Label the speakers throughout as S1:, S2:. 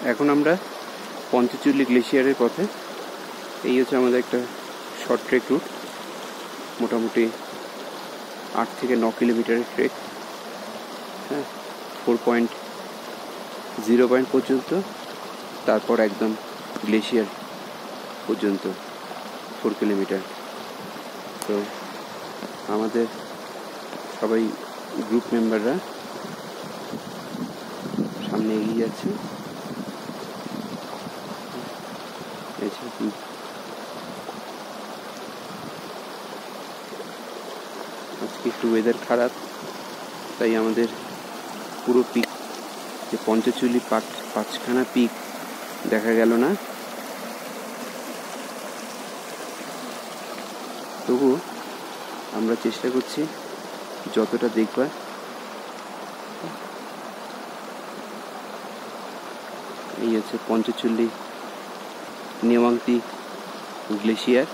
S1: এখন আমরা পঞ্চচুল্লি গ্লেশিয়ারের পথে। এই হচ্ছে আমাদের একটা শর্ট ট্রেক রুট, মোটামুটি 8 থেকে 9 কিলোমিটারের ট্রেক। হ্যাঁ, 4.0 পয়েন্ট পর্যন্ত, তারপর একদম গ্লেশিয়ার পর্যন্ত 4 কিলোমিটার। তো আমাদের সবাই গ্রুপ মেম্বাররা সামনে এগিয়ে যাচ্ছে। আজকে একটু ওয়েদার খারাপ, তাই আমাদের পুরো পিক, যে পঞ্চচুল্লি পাঁচখানা পিক দেখা গেল না। তবু আমরা চেষ্টা করছি যতটা দেখবার। এই হচ্ছে পঞ্চচুল্লি নেওয়াংটি গ্লেশিয়ার।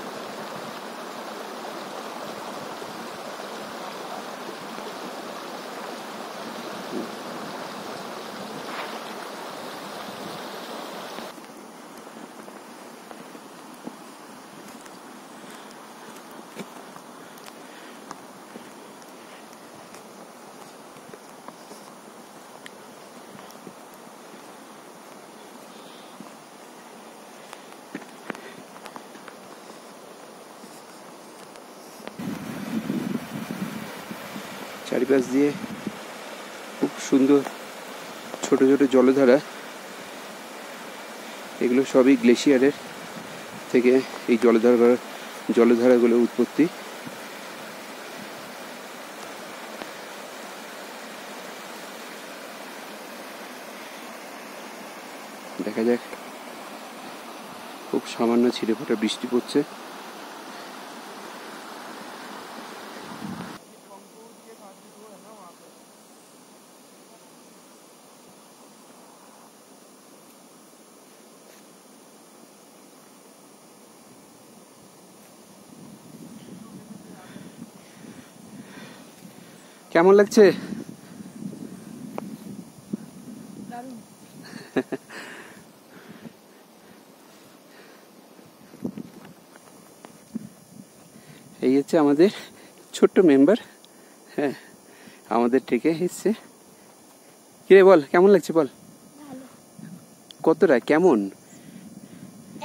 S1: চারিপাশ দিয়ে খুব সুন্দর ছোট ছোট জলধারা। এগুলো সবই গ্লেশিয়ারের থেকে এই জলধারাগুলোর উৎপত্তি। দেখা যাক, খুব সামান্য ছিটেফোঁটা বৃষ্টি পড়ছে। কেমন লাগছে? এই হচ্ছে আমাদের ছোট্ট মেম্বার। হ্যাঁ, আমাদের ট্রেকে এসছে। কিরে বল, কেমন লাগছে বল? কতটা কেমন?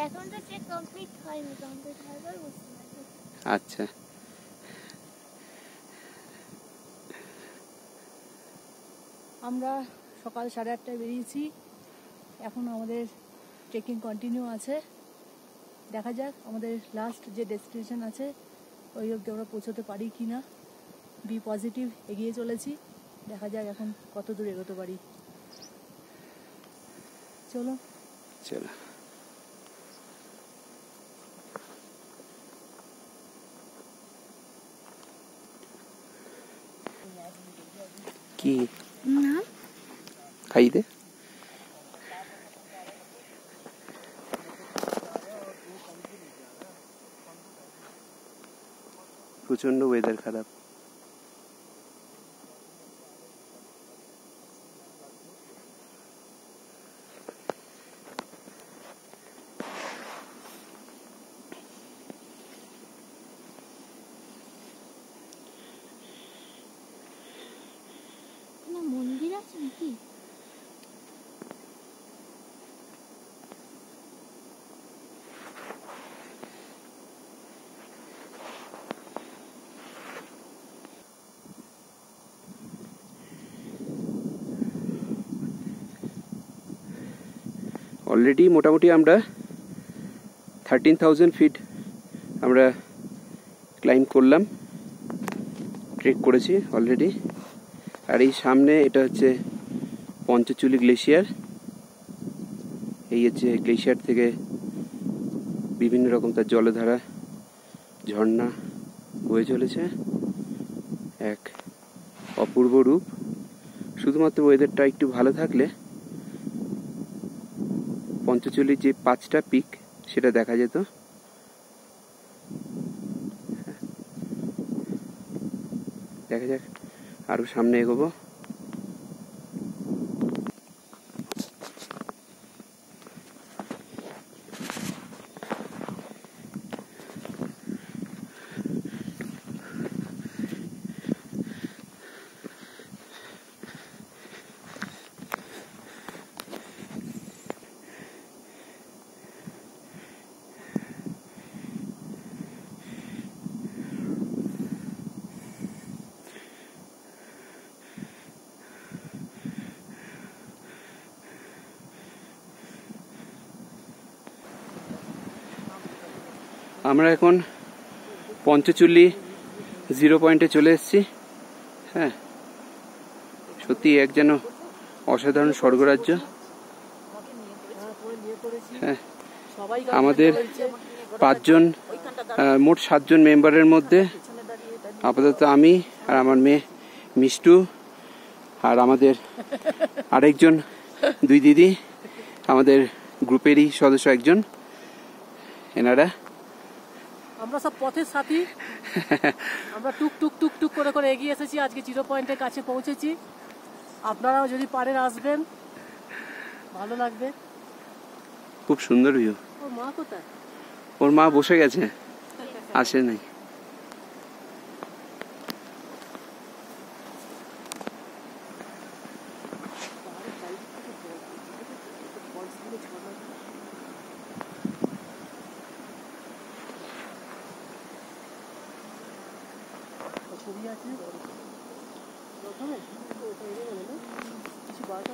S2: এখন তো ট্রেক কমপ্লিট হয়নি, কমপ্লিট হওয়ার বুঝতে পারছি।
S1: আচ্ছা,
S3: আমরা সকাল 8:30টায় বেরিয়েছি। এখন আমাদের ট্রেকিং কন্টিনিউ আছে। দেখা যাক আমাদের লাস্ট যে ডেস্টিনেশন আছে ওই অবধি আমরা পৌঁছতে পারি কি না। বি পজিটিভ, এগিয়ে চলেছি। দেখা যাক এখন কত দূর এগোতে পারি। চলো
S1: চলো। কি
S2: না
S1: খাই দে। প্রচন্ড ওয়েদার খারাপ।
S2: মন্দির আছে নাকি?
S1: অলরেডি মোটামুটি আমরা 13,000 ফিট আমরা ক্লাইম্ব করলাম, ট্রেক করেছি অলরেডি। আর এই সামনে এটা হচ্ছে পঞ্চচুল্লি গ্লেশিয়ার। এই হচ্ছে গ্লেশিয়ার থেকে বিভিন্ন রকম তার জলধারা, ঝর্ণা বয়ে চলেছে। এক অপূর্ব রূপ। শুধুমাত্র ওয়েদারটা একটু ভালো থাকলে পঞ্চচুল্লির যে 5টা পিক সেটা দেখা যেত। দেখা যাক, আরো সামনে এগোবো। আমরা এখন পঞ্চচুল্লি 0 পয়েন্টে চলে এসেছি। হ্যাঁ, সত্যি এক যেন অসাধারণ স্বর্গরাজ্য। হ্যাঁ, আমাদের 5 জন মোট 7 জন মেম্বারের মধ্যে আপাতত আমি আর আমার মেয়ে মিষ্টু আর আমাদের আরেকজন 2 দিদি, আমাদের গ্রুপেরই সদস্য একজন, এনারা
S3: আমরা সব পথের সাথী। আমরা টুক টুক টুক টুক করে করে এগিয়ে এসেছি, আজকে 0 পয়েন্টের কাছে পৌঁছেছি। আপনারাও যদি পারেন আসবেন, ভালো লাগবে।
S1: খুব সুন্দর ভিউ।
S3: ওর মা কোথায়?
S1: ওর মা বসে গেছে, আসে নাই।
S3: ছবি আছে প্রথমে কিছু